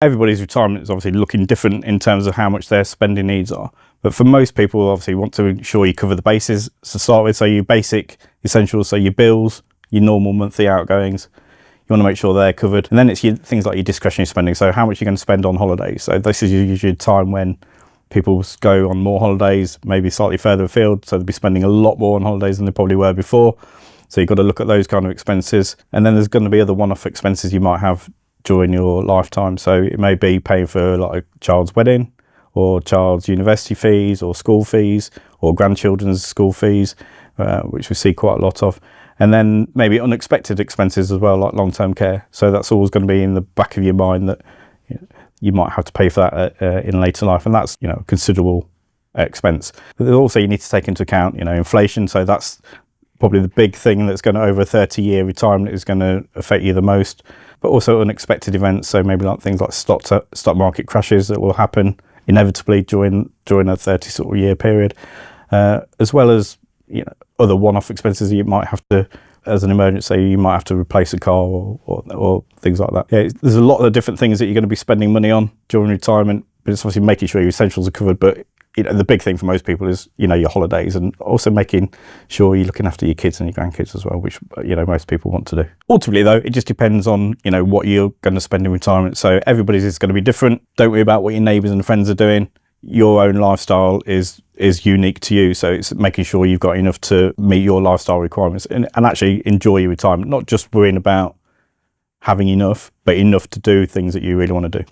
Everybody's retirement is obviously looking different in terms of how much their spending needs are. But for most people, obviously, you want to ensure you cover the bases to start with. So your basic essentials, so your bills, your normal monthly outgoings, you want to make sure they're covered. And then it's things like your discretionary spending. So how much you're going to spend on holidays. So this is usually a time when people go on more holidays, maybe slightly further afield. So they'll be spending a lot more on holidays than they probably were before. So you've got to look at those kind of expenses. And then there's going to be other one-off expenses you might have during your lifetime. So it may be paying for like a child's wedding, or child's university fees, or school fees, or grandchildren's school fees, which we see quite a lot of. And then maybe unexpected expenses as well, like long-term care. So that's always going to be in the back of your mind that you might have to pay for that in later life, and that's a considerable expense. But also you need to take into account inflation. So that's probably the big thing that's going to, over a 30-year retirement, is going to affect you the most. But also unexpected events, so maybe like things like stock market crashes that will happen inevitably during a 30-year period, as well as other one-off expenses that you might have to, as an emergency, you might have to replace a car or things like that. Yeah, there's a lot of different things that you're going to be spending money on during retirement, but it's obviously making sure your essentials are covered. But the big thing for most people is your holidays, and also making sure you're looking after your kids and your grandkids as well, which most people want to do. Ultimately though, it just depends on what you're going to spend in retirement. So everybody's is going to be different. Don't worry about what your neighbours and friends are doing. Your own lifestyle is unique to you, so it's making sure you've got enough to meet your lifestyle requirements and actually enjoy your retirement, not just worrying about having enough, but enough to do things that you really want to do.